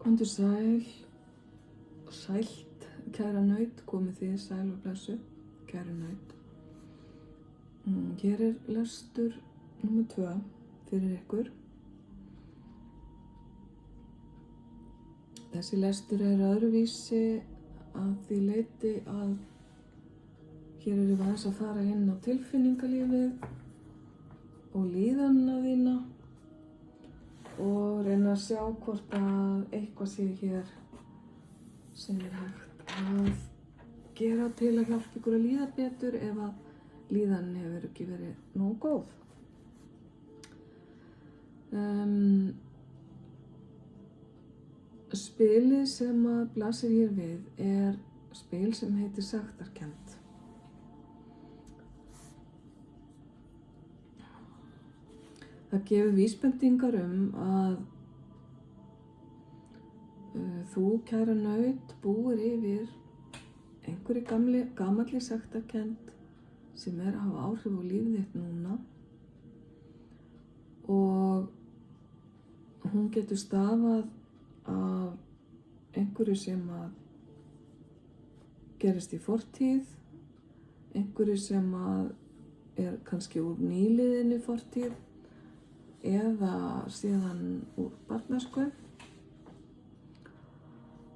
Komdu sæl, sælt, kæra naut, komið þið sæl og blessu, kæra naut. Hér lestur númer 2 fyrir ykkur. Þessi lestur öðruvísi að því leyti að hér erum við aðeins að fara inn á tilfinningalífið og líðanina þína og reyna að sjá hvort að eitthvað sé hér sem hægt að gera til að hjálpa ykkur að líða betur ef að líðanin hefur ekki verið nógu góð. Spilið sem að blasir hér við spil sem heitir sektarkennd. Það gefur vísbendingar að þú, kæra naut, búir yfir einhverju gamalli sektarkennd sem að hafa áhrif á lífið þitt núna og hún getur stafað af einhverju sem að gerist í fortíð, einhverju sem að kannski úr nýliðinni fortíð eða síðan úr barnæsku.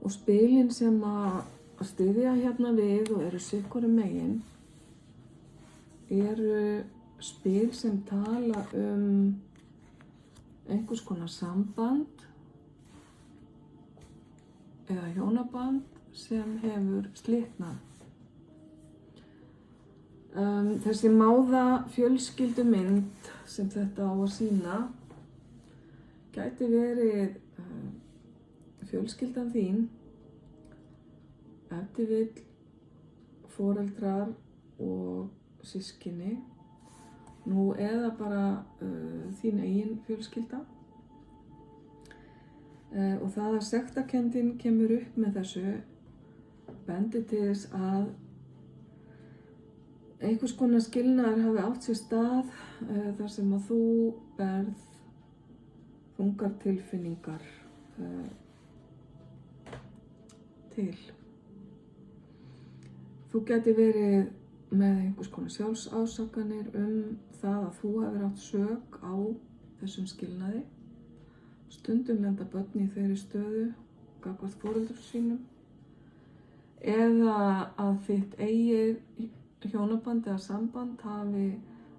Og spilin sem að styðja hérna við og eru sitthvoru megin eru spil sem tala einhvers konar samband eða hjónaband sem hefur slitnað. Þessi máða fjölskyldumynd sem þetta á að sýna gæti verið fjölskyldan þín, ef til vill foreldrar og systkini, nú eða bara þín eigin fjölskylda. Og það að sektarkenndin kemur upp með þessu bendir til þess að einhvers konar skilnaður hafi átt sér stað þar sem að þú berð þungar tilfinningar til. Þú gæti verið með einhvers konar sjálfsásakanir það að þú hefur átt sök á þessum skilnaði. Stundum lenda börn í þeirri stöðu gagnvart foreldrum sínum eða að þitt eigið hjónaband eða samband hafi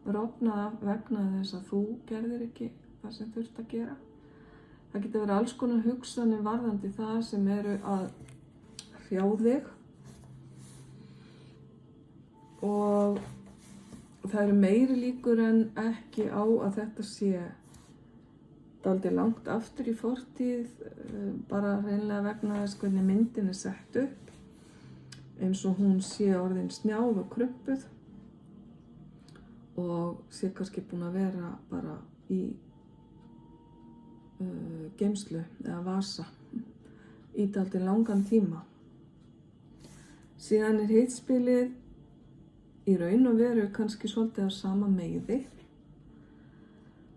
rofnað vegna þess að þú gerðir ekki það sem þurft að gera. Það getur verið alls konar hugsanir varðandi það sem eru að hrjá þig og það eru meiri líkur en ekki á að þetta sé dálítið langt aftur í fortíð, bara hreinlega vegna þess hvernig myndin sett upp, eins og hún sé orðin snjáð og krumpuð og sé kannski búin að vera bara í geymslu eða vasa í dálítið langan tíma. Síðan hitt spilið í raun og veru kannski svolítið á sama meiði,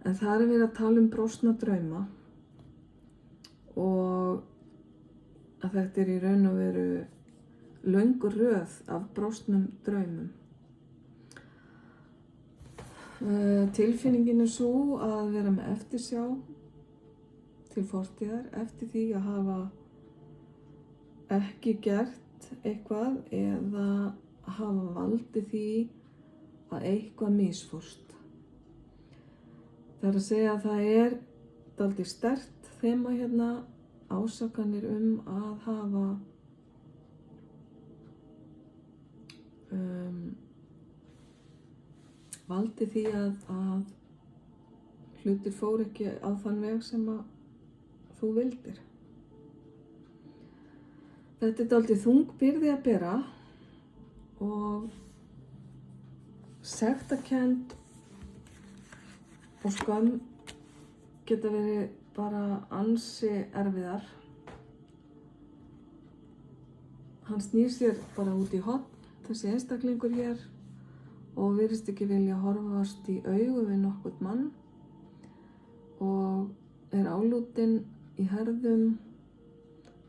en það verið að tala brostna drauma og að þetta í raun og veru löng röð af brostnum draumum. Tilfinningin sú að vera með eftirsjá til fortíðar eftir því að hafa ekki gert eitthvað eða hafa valdið því að eitthvað misfórst. Það að segja að það dálítið sterkt þema hérna, ásakanir að hafa valdið því að hlutir fóru ekki á þann veg sem að þú vildir. Þetta dálítið þung byrði að bera og sektarkennd og skömm geta verið bara ansi erfiðar. Hann snýr sér bara út í horn, þessi einstaklingur hér, og virðist ekki vilja horfast í augu við nokkurn mann og álútinn í herðum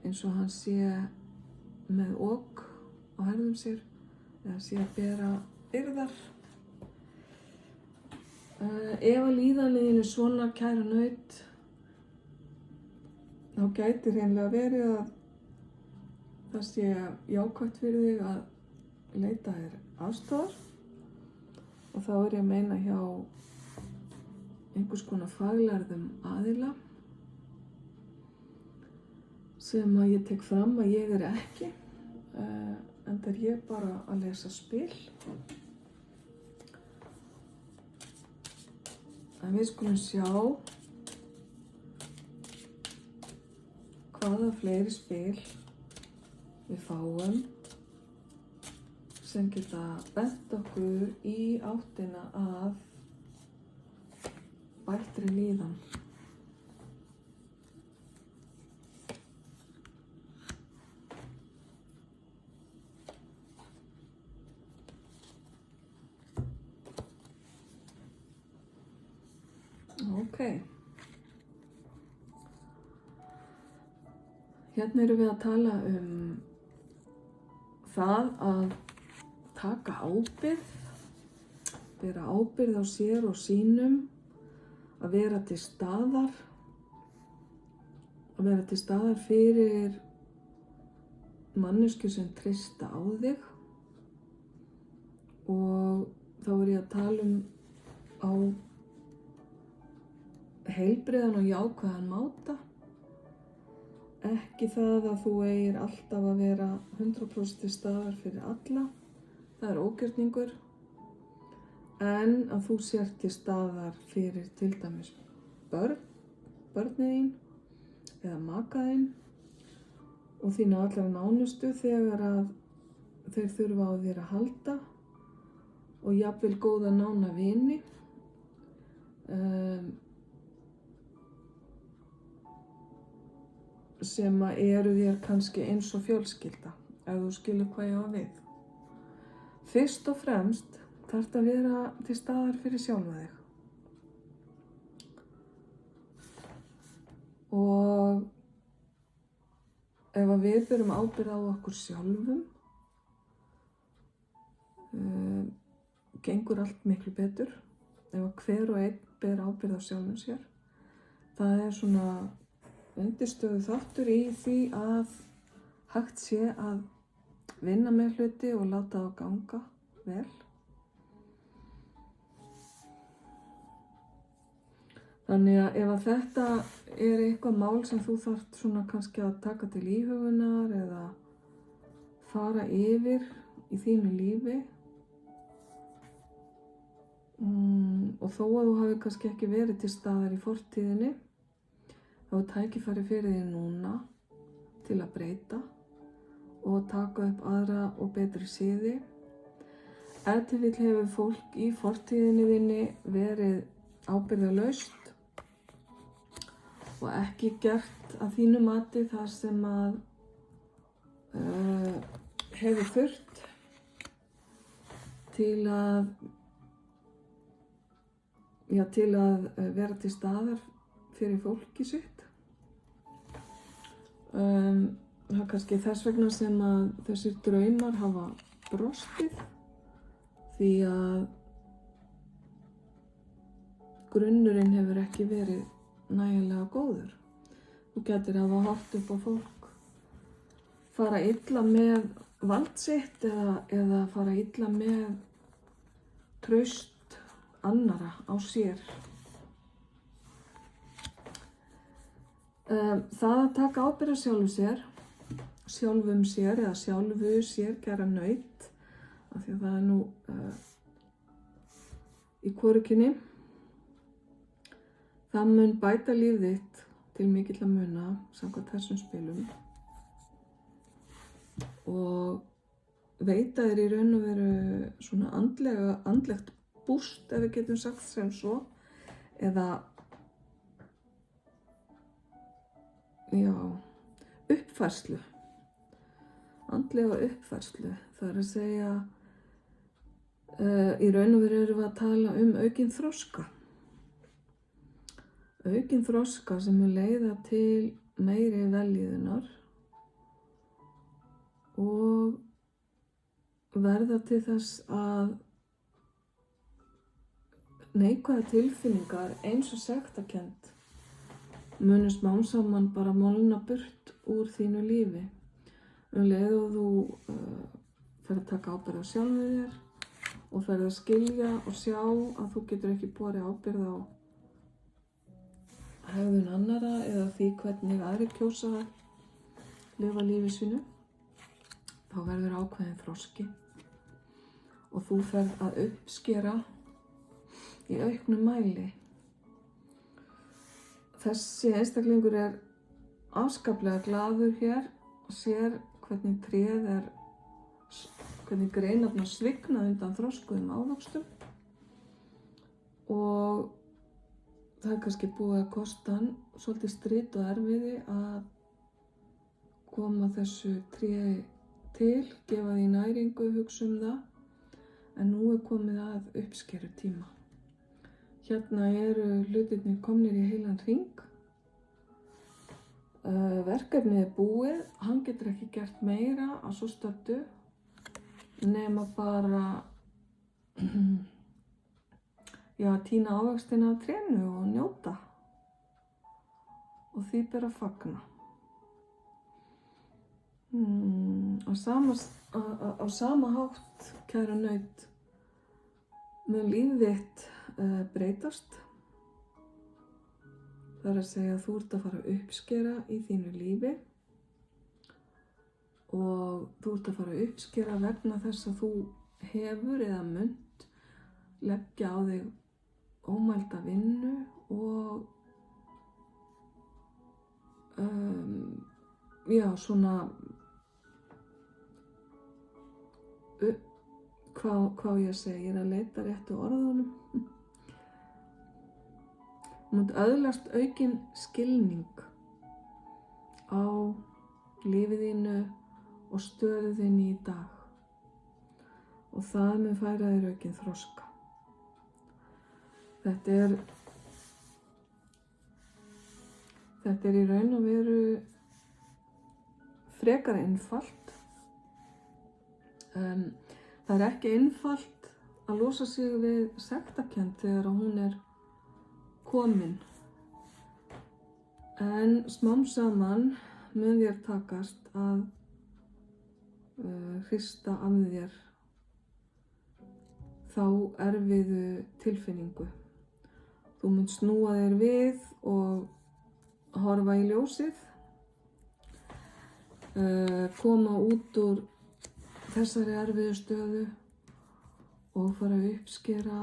eins og hann sé með ok á herðum sér eða sé að bera byrðar. Ef að líðanin er svona, kæra naut, þá gæti hreinlega verið að það sé jákvætt fyrir þig að leita þér aðstoðar, og þá er ég að meina hjá einhvers konar faglærðum aðila sem að ég tek fram að ég er ekki, enda er ég bara að lesa spil. En við skulum sjá hvaða fleiri spil við fáum sem geta bent okkur í áttina að bættri líðan. Ok. Hérna erum við að tala það að taka ábyrgð, bera ábyrgð á sér og sínum, að vera til staðar, fyrir manneskju sem treysta á þig, og þá er ég að tala á heilbrigðan og jákvæðan máta. Ekki það að þú eigir alltaf að vera 100% til staðar fyrir alla, það er ógjörningur, en að þú sért til staðar fyrir til dæmis börnin þín eða maka þín og þína allra nánustu þegar að þeir þurfa á þér að halda, og jafnvel góða nána vini. Sem að eru þér kannski eins og fjölskylda, ef þú skilur hvað ég á við. Fyrst og fremst þarftu að vera til staðar fyrir sjálfa þig. Og ef að við berum ábyrgð á okkur sjálfum, gengur allt miklu betur. Ef að hver og einn ber ábyrgð á sjálfum sér. Það er svona undirstöðu þáttur í því að hægt sé að vinna með hluti og láta þá ganga vel. Þannig að ef að þetta er eitthvað mál sem þú þarft svona kannski að taka til íhugunar eða fara yfir í þínu lífi, og þó að þú hafi kannski ekki verið til staðar í fortíðinni, þá er tækifæri fyrir því núna til að breyta og taka upp aðra og betri siði. Ef til vill hefur fólk í fortíðinni þinni verið ábyrgðarlaust og ekki gert að þínu mati það sem að hefur þurft til að vera til staðar fyrir fólki sitt. Það er kannski þess vegna sem að þessir draumar hafa brostið, því að grunnurinn hefur ekki verið nægilega góður. Þú getur hafa horft upp á fólk fara illa með vald sitt eða fara illa með traust annara á sér. Það að taka ábyrgð á sjálfum sér eða sjálfu sér, kæra naut, af því að það er nú í hvorukinni, það mun bæta líf þitt til mikilla muna samkvæmt þessum spilum og veita þér í raun og veru svona andlegt búst, ef við getum sagt sem svo, eða uppfærslu, andlega uppfærslu. Það er að segja, í raun og veru erum við að tala aukinn þroska. Aukinn þroska sem mun leiða til meiri vellíðunar og verða til þess að neikvæðar tilfinningar eins og sektarkennd munu smám saman bara molna burt úr þínu lífi. Leið og þú ferð að taka ábyrgð á sjálfum þér og ferð að skilja og sjá að þú getur ekki borið ábyrgð á hegðun annarra eða því hvernig aðrir kjósa að lifa lífi sínu, þá verður ákveðin þroski og þú ferð að uppskera í auknum mæli. Þessi einstaklingur er afskaplega glaður hér og sér hvernig greinarnar svigna undan þroskuðum ávöxtum og það er kannski búið að kosta hann svolítið strit og erfiði að koma þessu tréi til, gefa því næringu, hugsa það, en nú er komið að uppskeru tíma. Hérna eru hlutirnir komnir í heilan hring. Verkefnið er búið, hann getur ekki gert meira að svo stöddu nema bara tína ávextina af trénu og njóta og því ber að fagna. Á sama hátt, kæra naut, mun líf þitt breytast. Það er að segja að þú ert að fara að uppskera í þínu lífi og þú ert að fara að uppskera vegna þess að þú hefur eða munt leggja á þig ómælda vinnu og svona hvað ég segi, ég er að leita réttu orðunum. Þú munt öðlast aukinn skilning á lífið þínu og stöðu þinni í dag og það mun færa þér aukinn þroska. Þetta er í raun og veru frekar einfalt. Það er ekki einfalt að losa sig við sektarkennd þegar hún er komin. En smám saman mun þér takast að hrista af þér þá erfiðu tilfinningu. Þú munt snúa þér við og horfa í ljósið, koma út úr þessari erfiðu stöðu og fara að uppskera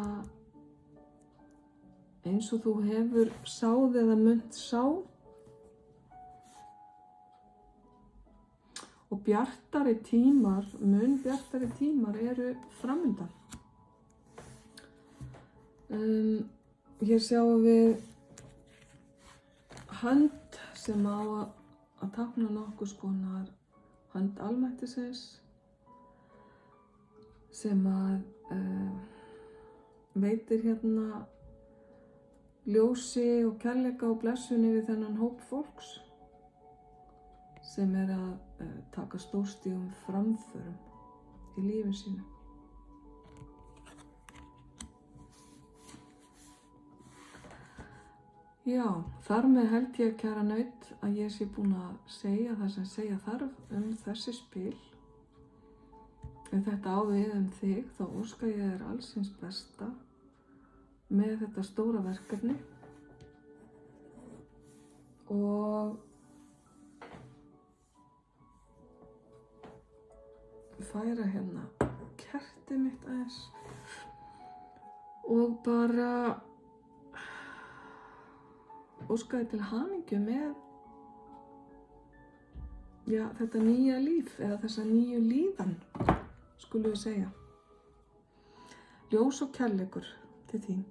eins og þú hefur sáð eða munt sá og mun bjartari tímar eru framundan. Hér sjáum við hönd sem á að tákna nokkurs konar hönd almættisins sem að veitir hérna ljósi og kærleika og blessun yfir þennan hóp fólks sem er að taka stórstígum framförum í lífi sínu. Já, þar með held ég, kæra naut, að ég sé búin að segja það sem segja þarf þessi spil. Ef þetta á við þig, þá óska ég þér alls hins besta með þetta stóra verkefni og færa hérna kertið mitt aðeins og bara óska þér til hamingju með þetta nýja líf eða þessa nýju líðan, skulum við segja. Ljós og kærleikur til þín.